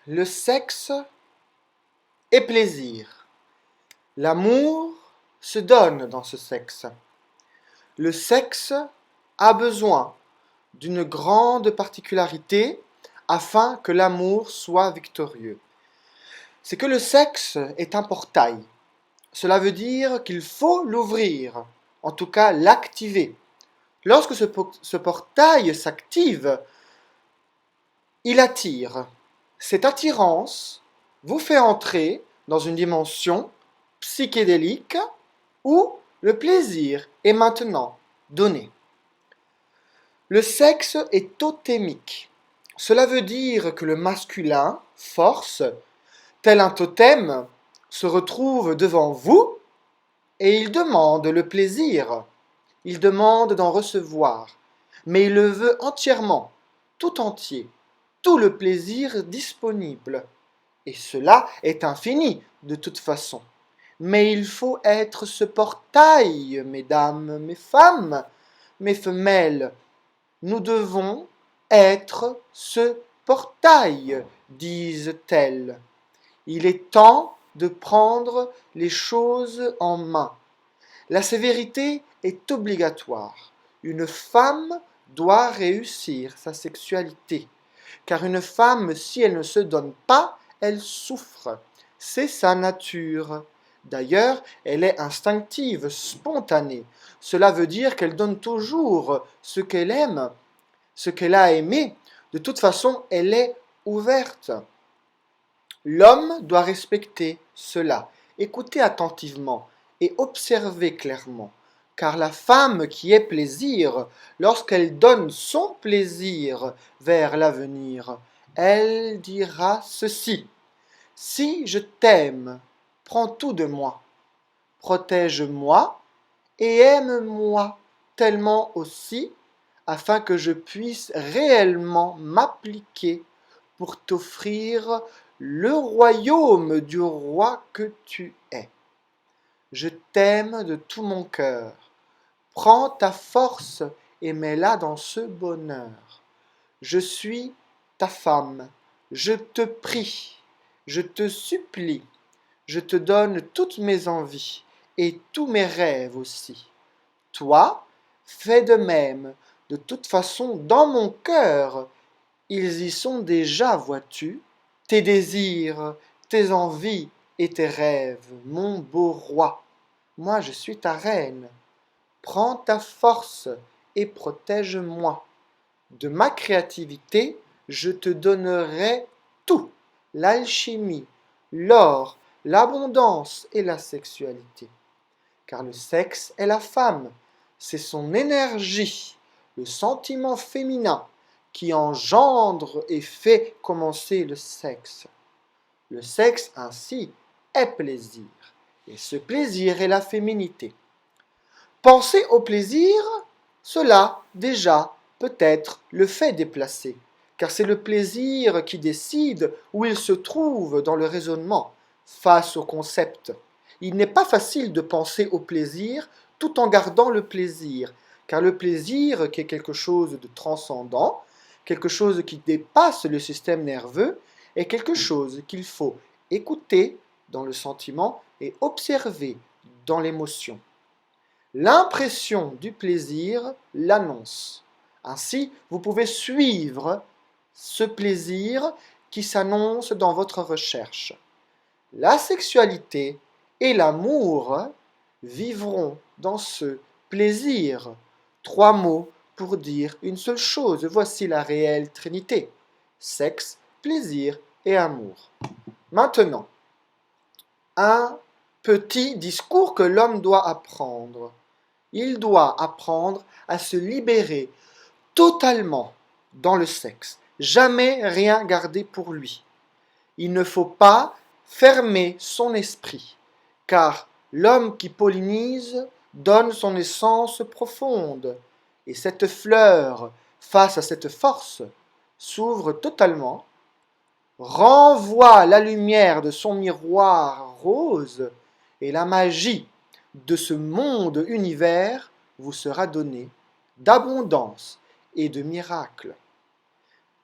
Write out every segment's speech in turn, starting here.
Le sexe est plaisir. L'amour se donne dans ce sexe. Le sexe a besoin d'une grande particularité afin que l'amour soit victorieux. C'est que le sexe est un portail. Cela veut dire qu'il faut l'ouvrir, en tout cas l'activer. Lorsque ce portail s'active, il attire. Cette attirance vous fait entrer dans une dimension psychédélique où le plaisir est maintenant donné. Le sexe est totémique. Cela veut dire que le masculin, force, tel un totem, se retrouve devant vous et il demande le plaisir. Il demande d'en recevoir, mais il le veut entièrement, tout entier, tout le plaisir disponible. Et cela est infini de toute façon. Mais il faut être ce portail, mesdames, mes femmes, mes femelles. Nous devons être ce portail, disent-elles. Il est temps de prendre les choses en main. La sévérité est obligatoire. Une femme doit réussir sa sexualité. Car une femme, si elle ne se donne pas, elle souffre. C'est sa nature. D'ailleurs, elle est instinctive, spontanée. Cela veut dire qu'elle donne toujours ce qu'elle aime, ce qu'elle a aimé. De toute façon, elle est ouverte. L'homme doit respecter cela, écouter attentivement et observer clairement. Car la femme qui est plaisir, lorsqu'elle donne son plaisir vers l'avenir, elle dira ceci: si je t'aime, prends tout de moi, protège-moi et aime-moi tellement aussi, afin que je puisse réellement m'appliquer pour t'offrir le royaume du roi que tu es. Je t'aime de tout mon cœur. Prends ta force et mets-la dans ce bonheur. Je suis ta femme. Je te prie, je te supplie, je te donne toutes mes envies et tous mes rêves aussi. Toi, fais de même. De toute façon, dans mon cœur, ils y sont déjà, vois-tu, tes désirs, tes envies et tes rêves, mon beau roi. Moi, je suis ta reine. Prends ta force et protège-moi. De ma créativité, je te donnerai tout, l'alchimie, l'or, l'abondance et la sexualité. Car le sexe est la femme, c'est son énergie, le sentiment féminin qui engendre et fait commencer le sexe. Le sexe ainsi est plaisir, et ce plaisir est la féminité. Penser au plaisir, cela déjà peut être le fait déplacé, car c'est le plaisir qui décide où il se trouve dans le raisonnement face au concept. Il n'est pas facile de penser au plaisir tout en gardant le plaisir, car le plaisir, qui est quelque chose de transcendant, quelque chose qui dépasse le système nerveux, est quelque chose qu'il faut écouter dans le sentiment et observer dans l'émotion. L'impression du plaisir l'annonce. Ainsi, vous pouvez suivre ce plaisir qui s'annonce dans votre recherche. La sexualité et l'amour vivront dans ce plaisir. Trois mots pour dire une seule chose. Voici la réelle trinité: sexe, plaisir et amour. Maintenant, un petit discours que l'homme doit apprendre. Il doit apprendre à se libérer totalement dans le sexe. Jamais rien garder pour lui. Il ne faut pas fermer son esprit, car l'homme qui pollinise donne son essence profonde, et cette fleur, face à cette force, s'ouvre totalement, renvoie la lumière de son miroir rose, et la magie de ce monde univers vous sera donnée d'abondance et de miracles.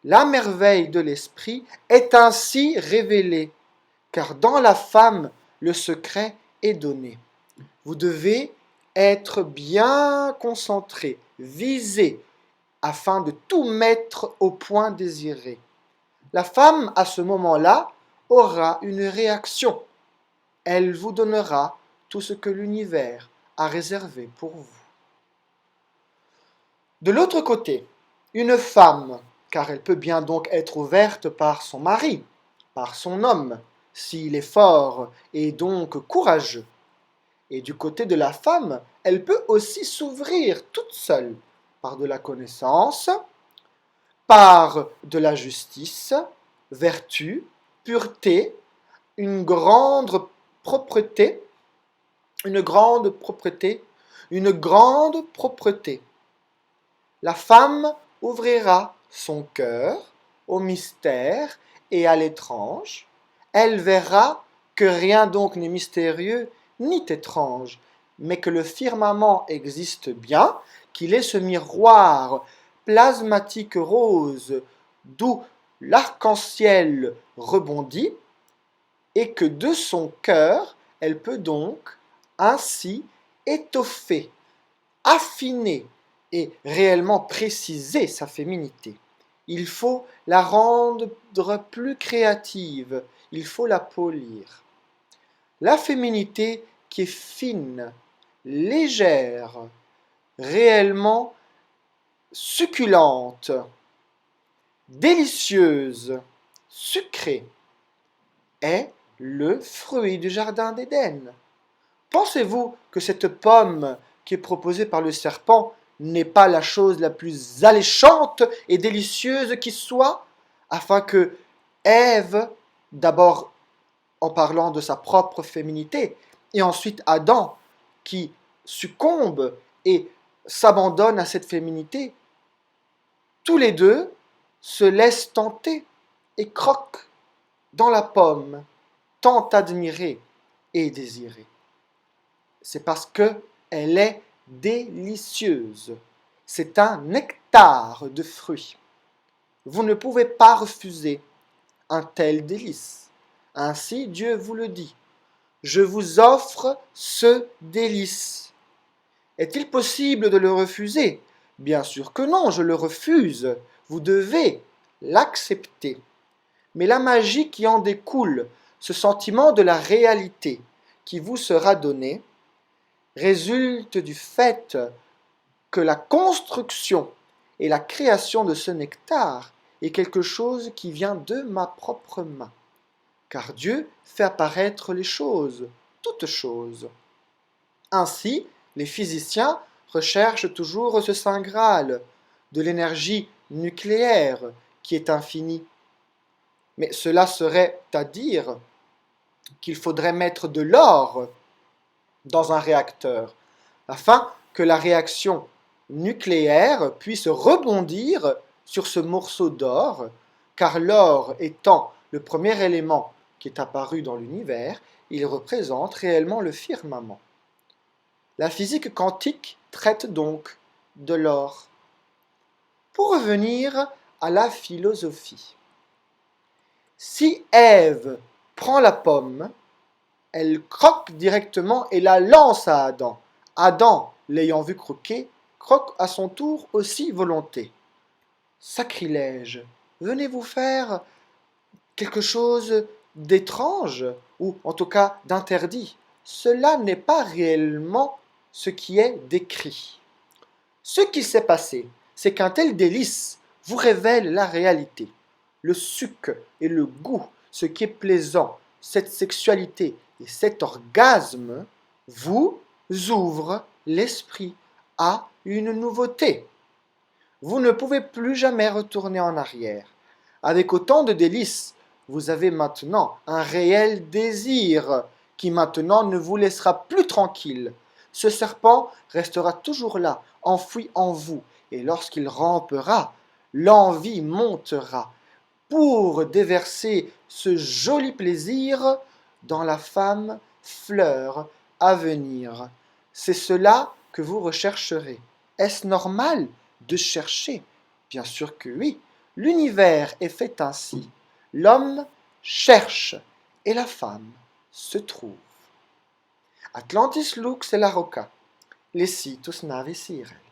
La merveille de l'esprit est ainsi révélée, car dans la femme, le secret est donné. Vous devez être bien concentré, visé, afin de tout mettre au point désiré. La femme, à ce moment-là, aura une réaction. Elle vous donnera tout ce que l'univers a réservé pour vous. De l'autre côté, une femme, car elle peut bien donc être ouverte par son mari, par son homme, s'il est fort et donc courageux. Et du côté de la femme, elle peut aussi s'ouvrir toute seule, par de la connaissance, par de la justice, vertu, pureté, une grande propreté, une grande propreté, une grande propreté. La femme ouvrira son cœur au mystère et à l'étrange. Elle verra que rien donc n'est mystérieux ni étrange, mais que le firmament existe bien, qu'il est ce miroir plasmatique rose d'où l'arc-en-ciel rebondit, et que de son cœur, elle peut donc ainsi étoffer, affiner et réellement préciser sa féminité. Il faut la rendre plus créative, il faut la polir. La féminité qui est fine, légère, réellement succulente, délicieuse, sucrée, est le fruit du jardin d'Éden. Pensez-vous que cette pomme qui est proposée par le serpent n'est pas la chose la plus alléchante et délicieuse qui soit, afin que Ève, d'abord en parlant de sa propre féminité, et ensuite Adam, qui succombe et s'abandonne à cette féminité, tous les deux se laissent tenter et croquent dans la pomme, tant admirée et désirée. C'est parce qu'elle est délicieuse. C'est un nectar de fruits. Vous ne pouvez pas refuser un tel délice. Ainsi Dieu vous le dit. Je vous offre ce délice. Est-il possible de le refuser? Bien sûr que non, je le refuse. Vous devez l'accepter. Mais la magie qui en découle, ce sentiment de la réalité qui vous sera donné, résulte du fait que la construction et la création de ce nectar est quelque chose qui vient de ma propre main. Car Dieu fait apparaître les choses, toutes choses. Ainsi, les physiciens recherchent toujours ce Saint Graal de l'énergie nucléaire qui est infinie. Mais cela serait à dire qu'il faudrait mettre de l'or dans un réacteur, afin que la réaction nucléaire puisse rebondir sur ce morceau d'or, car l'or étant le premier élément qui est apparu dans l'univers, il représente réellement le firmament. La physique quantique traite donc de l'or. Pour revenir à la philosophie, si Ève prend la pomme, elle croque directement et la lance à Adam. Adam, l'ayant vu croquer, croque à son tour aussi volonté. Sacrilège, venez-vous faire quelque chose d'étrange, ou en tout cas d'interdit. Cela n'est pas réellement ce qui est décrit. Ce qui s'est passé, c'est qu'un tel délice vous révèle la réalité, le suc et le goût, ce qui est plaisant, cette sexualité et cet orgasme vous ouvrent l'esprit à une nouveauté. Vous ne pouvez plus jamais retourner en arrière. Avec autant de délices, vous avez maintenant un réel désir qui maintenant ne vous laissera plus tranquille. Ce serpent restera toujours là, enfoui en vous, et lorsqu'il rampera, l'envie montera pour déverser ce joli plaisir dans la femme fleur à venir. C'est cela que vous rechercherez. Est-ce normal de chercher? Bien sûr que oui. L'univers est fait ainsi. L'homme cherche et la femme se trouve. Atlantis lux et la roca, les citus navis irae.